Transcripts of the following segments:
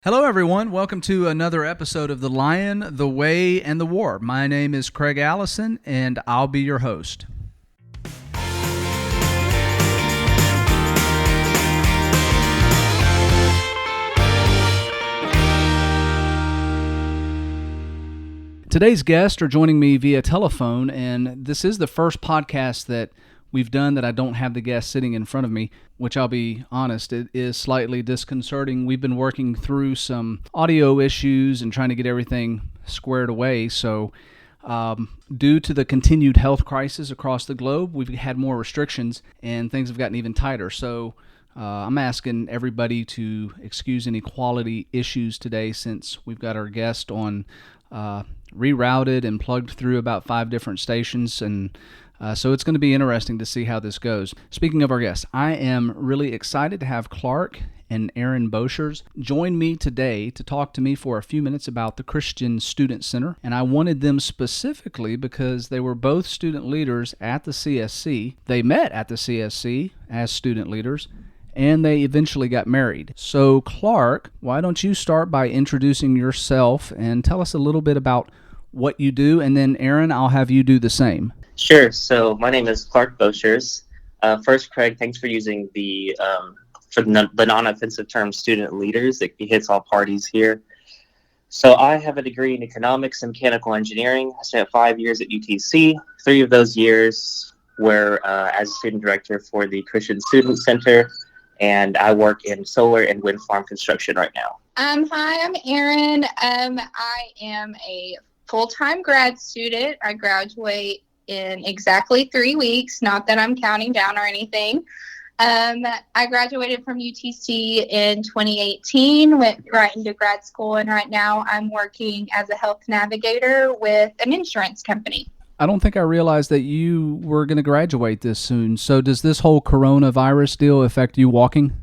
Hello, everyone. Welcome to another episode of The Lion, the Way, and the War. My name is Craig Allison, and I'll be your host. Today's guests are joining me via telephone, and this is the first podcast that we've done that I don't have the guest sitting in front of me, which I'll be honest, it is slightly disconcerting. We've been working through some audio issues and trying to get everything squared away. So due to the continued health crisis across the globe, we've had more restrictions and things have gotten even tighter. So I'm asking everybody to excuse any quality issues today since we've got our guest on rerouted and plugged through about 5 different stations, and so it's going to be interesting to see how this goes. Speaking of our guests, I am really excited to have Clark and Erin join me today to talk to me for a few minutes about the Christian Student Center. And I wanted them specifically because they were both student leaders at the CSC. They met at the CSC as student leaders, and they eventually got married. So Clark, why don't you start by introducing yourself and tell us a little bit about what you do, and then Erin, I'll have you do the same. Sure. So my name is Clark Boschers. First, Craig, thanks for using the non-offensive term student leaders. It hits all parties here. So I have a degree in economics and mechanical engineering. I spent 5 years at UTC. 3 of those years were as student director for the Christian Student Center, and I work in solar and wind farm construction right now. Hi, I'm Erin. I am a full-time grad student. I graduate in exactly 3 weeks, not that I'm counting down or anything. I graduated from UTC in 2018, went right into grad school, and right now I'm working as a health navigator with an insurance company. I don't think I realized that you were going to graduate this soon. So does this whole coronavirus deal affect you walking?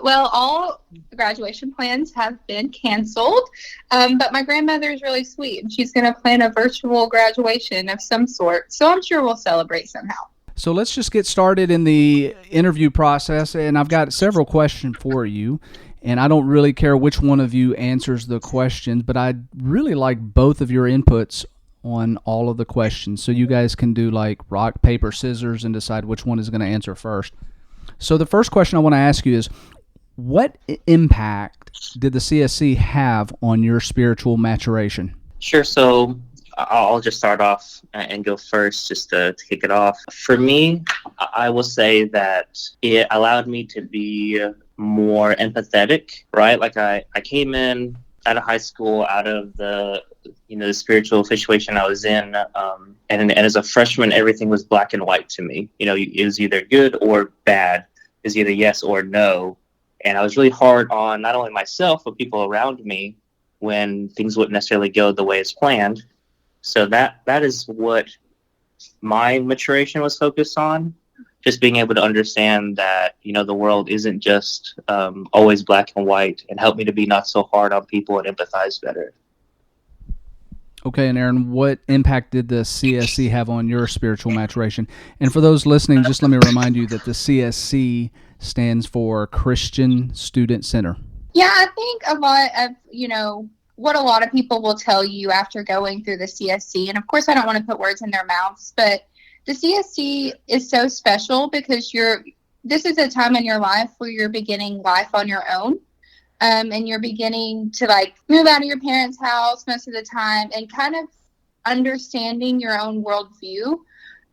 Well, all graduation plans have been canceled, but my grandmother is really sweet, and she's going to plan a virtual graduation of some sort, so I'm sure we'll celebrate somehow. So let's just get started in the interview process, and I've got several questions for you, and I don't really care which one of you answers the questions, but I'd really like both of your inputs on all of the questions, so you guys can do like rock, paper, scissors, and decide which one is going to answer first. So the first question I want to ask you is, what impact did the CSC have on your spiritual maturation? Sure. So I'll just start off and go first just to kick it off. For me, I will say that it allowed me to be more empathetic, right? Like I came in out of high school, out of the spiritual situation I was in, and as a freshman, everything was black and white to me. It was either good or bad. It was either yes or no. And I was really hard on not only myself, but people around me when things wouldn't necessarily go the way it's planned. So that is what my maturation was focused on, just being able to understand that, the world isn't just always black and white, and help me to be not so hard on people and empathize better. Okay, and Erin, what impact did the CSC have on your spiritual maturation? And for those listening, just let me remind you that the CSC stands for Christian Student Center. Yeah, I think a lot of, what a lot of people will tell you after going through the CSC, and of course I don't want to put words in their mouths, but the CSC is so special because this is a time in your life where you're beginning life on your own. And you're beginning to move out of your parents' house most of the time and kind of understanding your own worldview.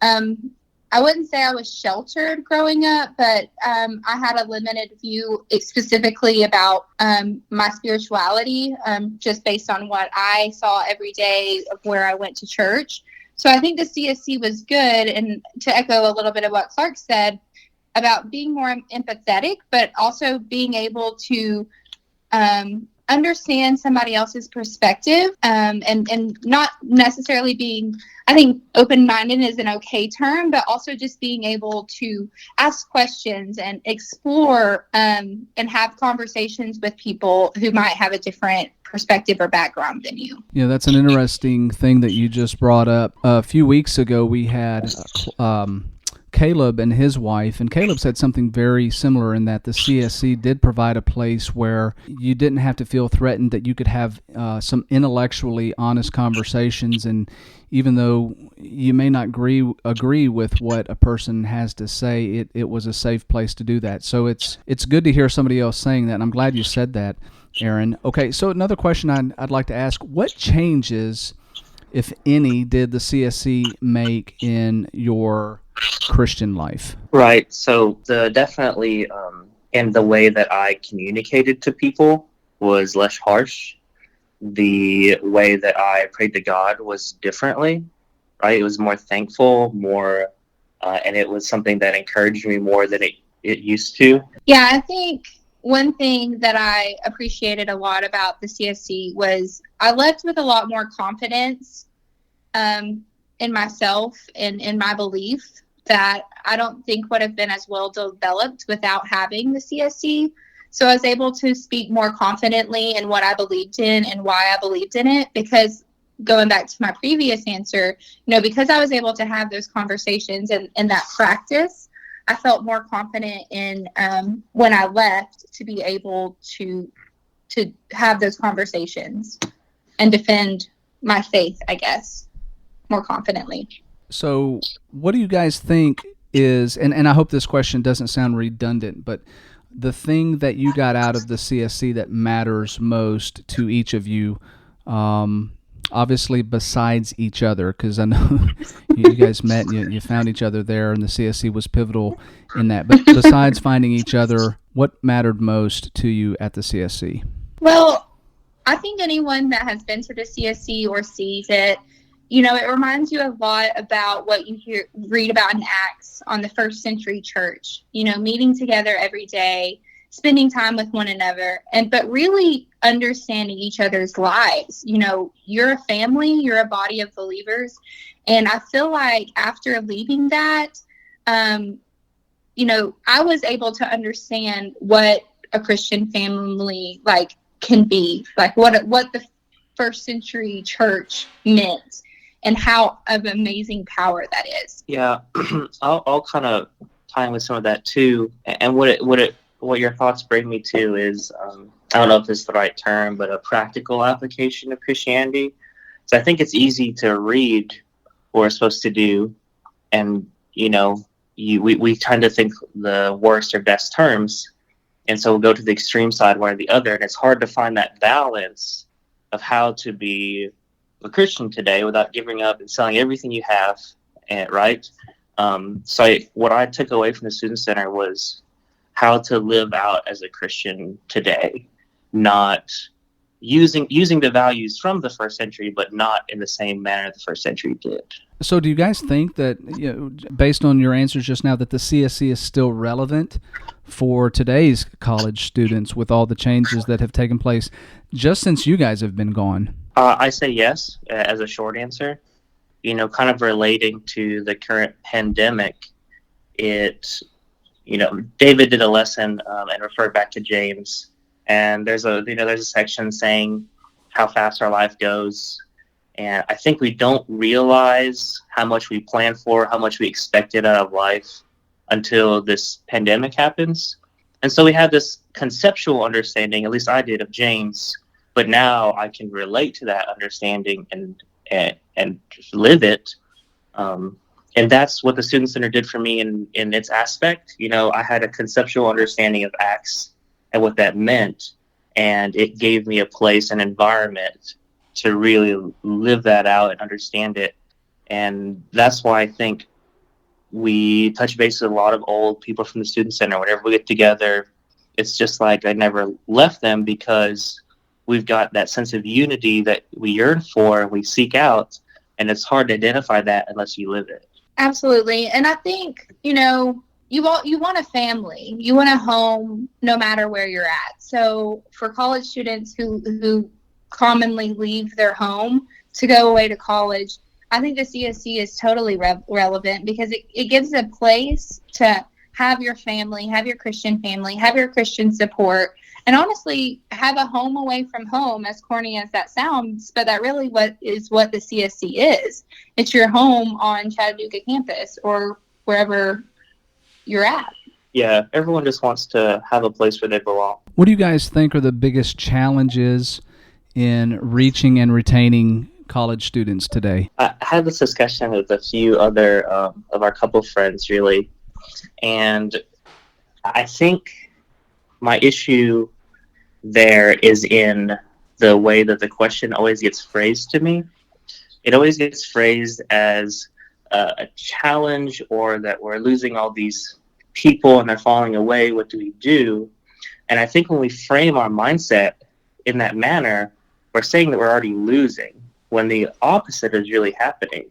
I wouldn't say I was sheltered growing up, but I had a limited view specifically about my spirituality, just based on what I saw every day of where I went to church. So I think the CSC was good. And to echo a little bit of what Clark said about being more empathetic, but also being able to understand somebody else's perspective, and not necessarily being, I think open-minded is an okay term, but also just being able to ask questions and explore and have conversations with people who might have a different perspective or background than you. Yeah, that's an interesting thing that you just brought up. A few weeks ago, we had Caleb and his wife, and Caleb said something very similar in that the CSC did provide a place where you didn't have to feel threatened, that you could have some intellectually honest conversations, and even though you may not agree with what a person has to say, it was a safe place to do that. So it's good to hear somebody else saying that, and I'm glad you said that, Erin. Okay, so another question I'd like to ask, what changes, if any, did the CSC make in your Christian life? Right. So definitely in the way that I communicated to people was less harsh. The way that I prayed to God was differently, right? It was more thankful, more, and it was something that encouraged me more than it used to. Yeah, I think one thing that I appreciated a lot about the CSC was I left with a lot more confidence in myself and in my belief that I don't think would have been as well developed without having the CSC. So I was able to speak more confidently in what I believed in and why I believed in it, because going back to my previous answer, because I was able to have those conversations and that practice, I felt more confident in when I left to be able to have those conversations and defend my faith, I guess, more confidently. So what do you guys think is, and I hope this question doesn't sound redundant, but the thing that you got out of the CSC that matters most to each of you, obviously besides each other, because I know you guys met and you found each other there, and the CSC was pivotal in that. But besides finding each other, what mattered most to you at the CSC? Well, I think anyone that has been to the CSC or sees it, it reminds you a lot about what you read about in Acts on the first century church, meeting together every day, spending time with one another, but really understanding each other's lives. You're a family, you're a body of believers. And I feel like after leaving that, I was able to understand what a Christian family can be, what the first century church meant, and how of amazing power that is. Yeah, I'll kind of tie in with some of that too. And what your thoughts bring me to is, I don't know if this is the right term, but a practical application of Christianity. So I think it's easy to read what we're supposed to do, and we tend to think the worst or best terms, and so we'll go to the extreme side, one or the other, and it's hard to find that balance of how to be a Christian today without giving up and selling everything you have, right? What I took away from the Student Center was how to live out as a Christian today, not using the values from the first century, but not in the same manner the first century did. So do you guys think that, based on your answers just now, that the CSC is still relevant for today's college students with all the changes that have taken place just since you guys have been gone? I say yes, as a short answer. Kind of relating to the current pandemic, David did a lesson and referred back to James, and there's a section saying how fast our life goes, and I think we don't realize how much we plan for, how much we expected out of life until this pandemic happens. And so we have this conceptual understanding, at least I did, of James, but now I can relate to that understanding and just live it. And that's what the Student Center did for me in its aspect. I had a conceptual understanding of Acts and what that meant, and it gave me a place and environment to really live that out and understand it. And that's why I think we touch base with a lot of old people from the Student Center. Whenever we get together, it's just like I never left them, because we've got that sense of unity that we yearn for and we seek out, and it's hard to identify that unless you live it. Absolutely. And I think, you want a family, you want a home no matter where you're at. So for college students who commonly leave their home to go away to college, I think the CSC is totally relevant, because it gives a place to have your family, have your Christian family, have your Christian support, and honestly have a home away from home, as corny as that sounds, but that really what the CSC is. It's your home on Chattanooga campus, or wherever you're at. Yeah, everyone just wants to have a place where they belong. What do you guys think are the biggest challenges in reaching and retaining college students today? I had this discussion with a few other of our couple friends, really, and I think my issue there is in the way that the question always gets phrased to me. It always gets phrased as a challenge, or that we're losing all these people and they're falling away. What do we do? And I think when we frame our mindset in that manner, we're saying that we're already losing when the opposite is really happening.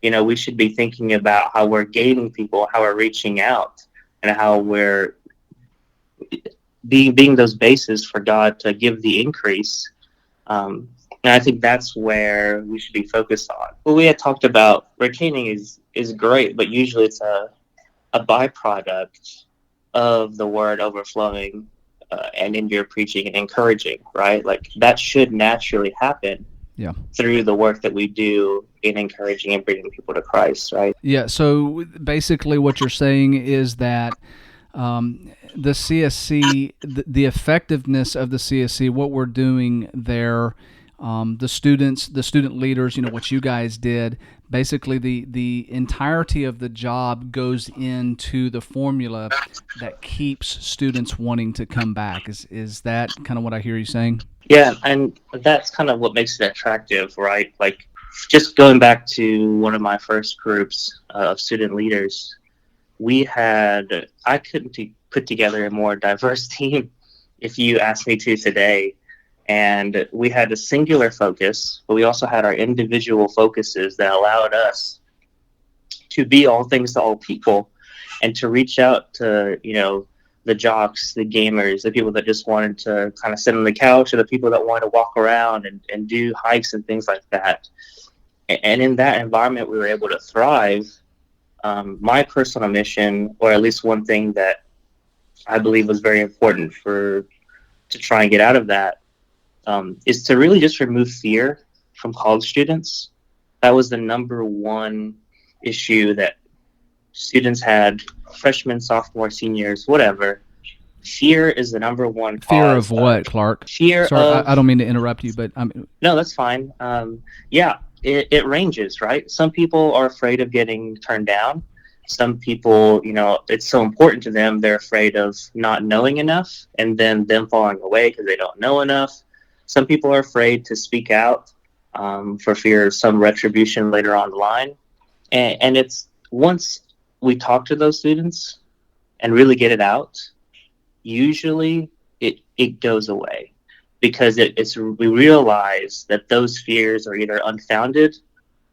We should be thinking about how we're gaining people, how we're reaching out, and how we're being those bases for God to give the increase. And I think that's where we should be focused on. What we had talked about, retaining is great, but usually it's a byproduct of the word overflowing and in your preaching and encouraging, right? Like that should naturally happen through the work that we do in encouraging and bringing people to Christ, right? Yeah, so basically what you're saying is that the CSC, the effectiveness of the CSC, what we're doing there, the student leaders, what you guys did, basically the entirety of the job goes into the formula that keeps students wanting to come back. Is that kind of what I hear you saying? Yeah, and that's kind of what makes it attractive, right? Like, just going back to one of my first groups of student leaders, I couldn't put together a more diverse team if you asked me to today. And we had a singular focus, but we also had our individual focuses that allowed us to be all things to all people and to reach out to, the jocks, the gamers, the people that just wanted to kind of sit on the couch, or the people that wanted to walk around and do hikes and things like that. And in that environment, we were able to thrive. My personal mission, or at least one thing that I believe was very important to try and get out of that, is to really just remove fear from college students. That was the number one issue that students had, freshmen, sophomores, seniors, whatever. Fear is the number one cause. Fear of what, Clark? Fear Sorry, of... I don't mean to interrupt you, but No, that's fine. It ranges, right? Some people are afraid of getting turned down. Some people, it's so important to them, they're afraid of not knowing enough and then them falling away because they don't know enough. Some people are afraid to speak out for fear of some retribution later on the line. And it's once we talk to those students and really get it out, usually it goes away, because we realize that those fears are either unfounded,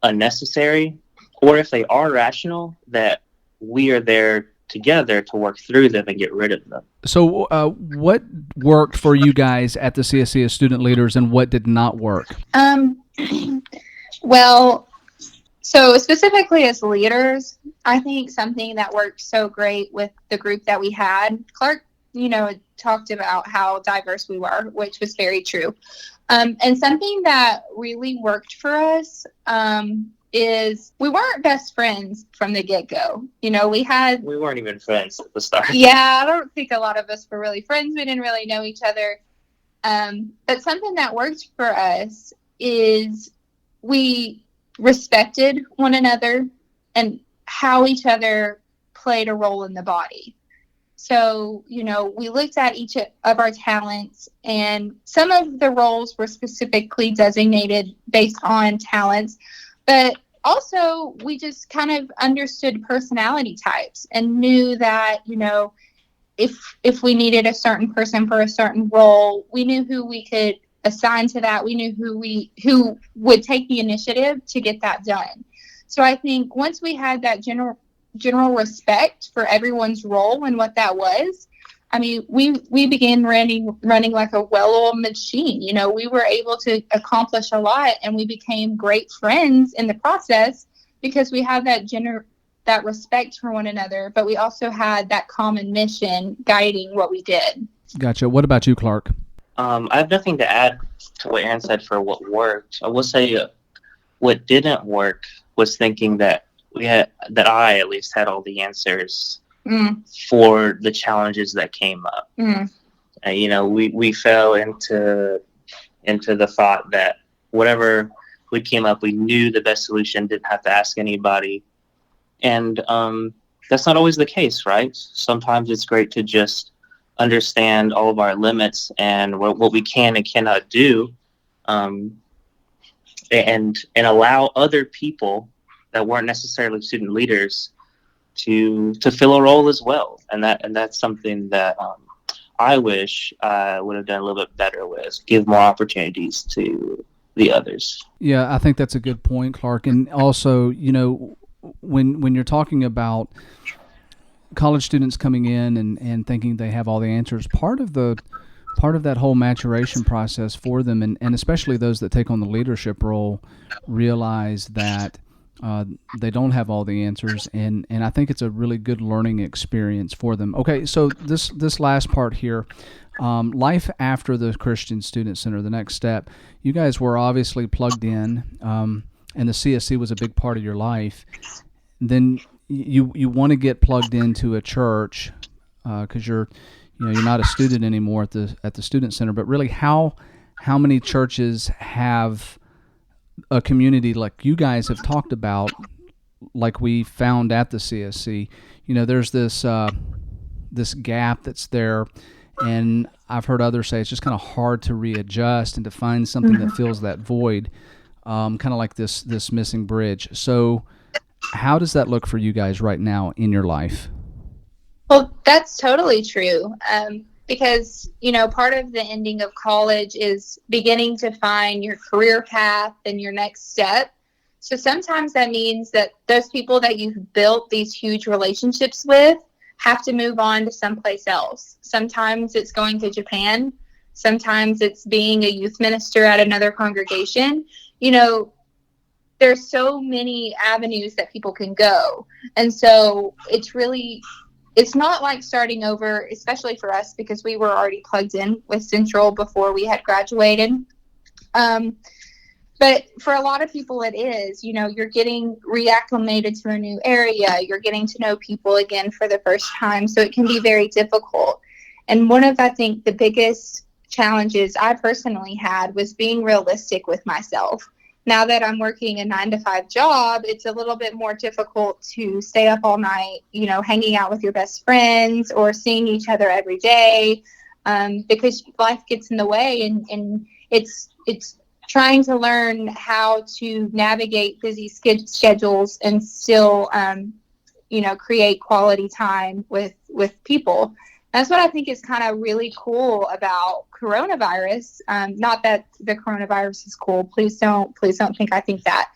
unnecessary, or if they are rational, that we are there together to work through them and get rid of them. So what worked for you guys at the CSC as student leaders, and what did not work? Well, so specifically as leaders, I think something that worked so great with the group that we had, Clark, talked about how diverse we were, which was very true. And something that really worked for us is we weren't best friends from the get-go. We weren't even friends at the start. Yeah, I don't think a lot of us were really friends. We didn't really know each other. But something that worked for us is we respected one another and how each other played a role in the body. So, we looked at each of our talents, and some of the roles were specifically designated based on talents, but also we just kind of understood personality types and knew that, if we needed a certain person for a certain role, we knew who we could assign to that. We knew who would take the initiative to get that done. So I think once we had that general respect for everyone's role and what that was, we began running like a well-oiled machine. We were able to accomplish a lot, and we became great friends in the process because we had that respect for one another, but we also had that common mission guiding what we did. Gotcha. What about you, Clark? I have nothing to add to what Erin said for what worked. I will say what didn't work was thinking that I at least had all the answers Mm, for the challenges that came up. mm, We fell into the thought that whatever we came up, we knew the best solution, didn't have to ask anybody. And that's not always the case, right? Sometimes it's great to just understand all of our limits and what we can and cannot do, um, and allow other people that weren't necessarily student leaders to fill a role as well. And that's something that I wish I would have done a little bit better with. Give more opportunities to the others. Yeah, I think that's a good point, Clark. And also, when you're talking about college students coming in and thinking they have all the answers, part of that whole maturation process for them, and especially those that take on the leadership role, realize that they don't have all the answers, and I think it's a really good learning experience for them. Okay, so this last part here, life after the Christian Student Center, the next step. You guys were obviously plugged in, and the CSC was a big part of your life. Then you want to get plugged into a church because you're not a student anymore at the student center. But really, how many churches have a community like you guys have talked about, like we found at the CSC? There's this gap that's there, and I've heard others say it's just kind of hard to readjust and to find something that fills that void, kind of like this missing bridge. So, how does that look for you guys right now in your life? Well, that's totally true. Because, part of the ending of college is beginning to find your career path and your next step. So sometimes that means that those people that you've built these huge relationships with have to move on to someplace else. Sometimes it's going to Japan. Sometimes it's being a youth minister at another congregation. There's so many avenues that people can go. And so it's not like starting over, especially for us, because we were already plugged in with Central before we had graduated. But for a lot of people, it is, you're getting reacclimated to a new area. You're getting to know people again for the first time. So it can be very difficult. And one of, I think, the biggest challenges I personally had was being realistic with myself. Now that I'm working a 9-to-5 job, it's a little bit more difficult to stay up all night, hanging out with your best friends or seeing each other every day, because life gets in the way, and it's trying to learn how to navigate busy schedules and still, create quality time with people. That's what I think is kind of really cool about coronavirus. Not that the coronavirus is cool. Please don't think I think that.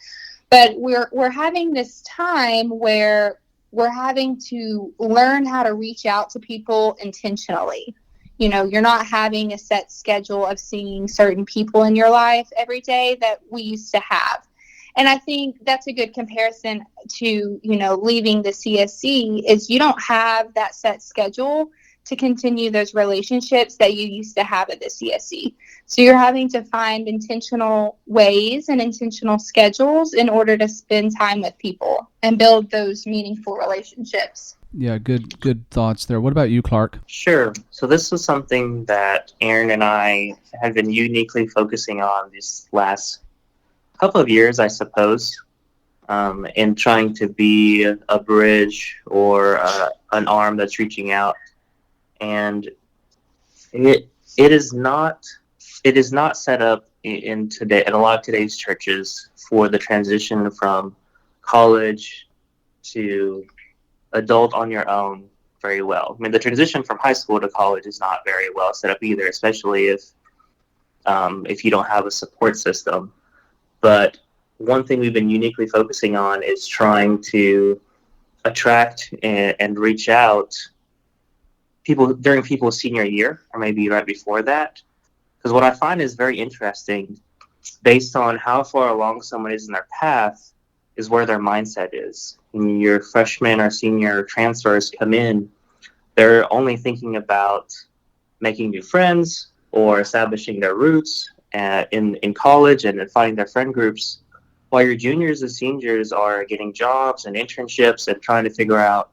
But we're having this time where we're having to learn how to reach out to people intentionally. You're not having a set schedule of seeing certain people in your life every day that we used to have. And I think that's a good comparison to, leaving the CSC, is you don't have that set schedule to continue those relationships that you used to have at the CSC. So you're having to find intentional ways and intentional schedules in order to spend time with people and build those meaningful relationships. Yeah, good thoughts there. What about you, Clark? Sure. So this was something that Erin and I have been uniquely focusing on these last couple of years, I suppose, in trying to be a bridge or an arm that's reaching out. And it is not set up in a lot of today's churches for the transition from college to adult on your own very well. I mean, the transition from high school to college is not very well set up either, especially if you don't have a support system. But one thing we've been uniquely focusing on is trying to attract and reach out people during people's senior year, or maybe right before that. Because what I find is very interesting, based on how far along someone is in their path, is where their mindset is. When your freshman or senior transfers come in, they're only thinking about making new friends or establishing their roots in college and finding their friend groups, while your juniors and seniors are getting jobs and internships and trying to figure out,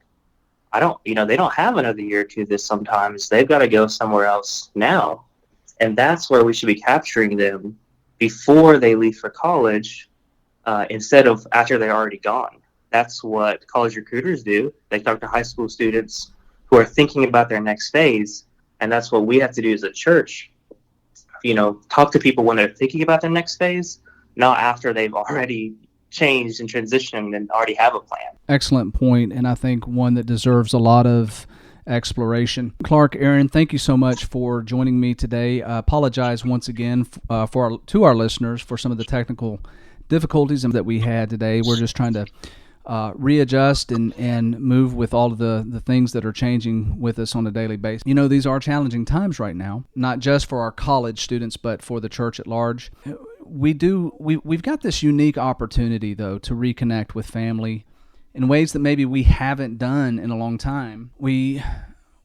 they don't have another year to this sometimes. They've got to go somewhere else now. And that's where we should be capturing them before they leave for college, instead of after they're already gone. That's what college recruiters do. They talk to high school students who are thinking about their next phase. And that's what we have to do as a church. Talk to people when they're thinking about their next phase, not after they've already changed and transitioned and already have a plan. Excellent point, and I think one that deserves a lot of exploration. Clark, Erin, thank you so much for joining me today. I apologize once again to our listeners for some of the technical difficulties that we had today. We're just trying to readjust and move with all of the things that are changing with us on a daily basis. These are challenging times right now, not just for our college students, but for the church at large. We've got this unique opportunity, though, to reconnect with family in ways that maybe we haven't done in a long time. We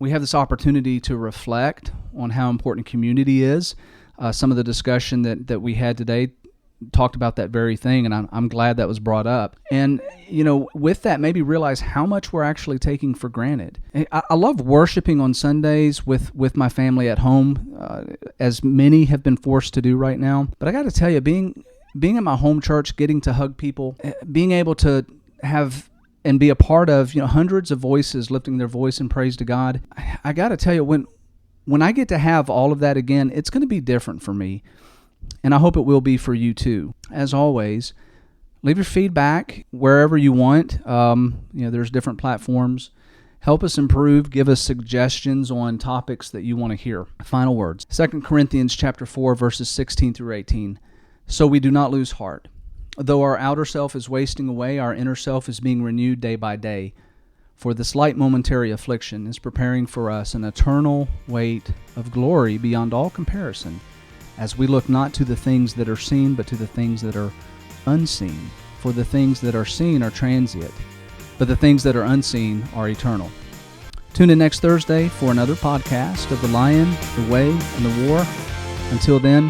have this opportunity to reflect on how important community is. Some of the discussion that we had today talked about that very thing, and I'm glad that was brought up. And, with that, maybe realize how much we're actually taking for granted. I love worshiping on Sundays with my family at home, as many have been forced to do right now. But I got to tell you, being at my home church, getting to hug people, being able to have and be a part of, hundreds of voices lifting their voice in praise to God, I got to tell you, when I get to have all of that again, it's going to be different for me. And I hope it will be for you too. As always, leave your feedback wherever you want. There's different platforms. Help us improve. Give us suggestions on topics that you want to hear. Final words. 2 Corinthians chapter 4, verses 16 through 18. So we do not lose heart. Though our outer self is wasting away, our inner self is being renewed day by day. For this light momentary affliction is preparing for us an eternal weight of glory beyond all comparison, as we look not to the things that are seen, but to the things that are unseen. For the things that are seen are transient, but the things that are unseen are eternal. Tune in next Thursday for another podcast of The Lion, the Way, and the War. Until then,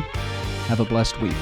have a blessed week.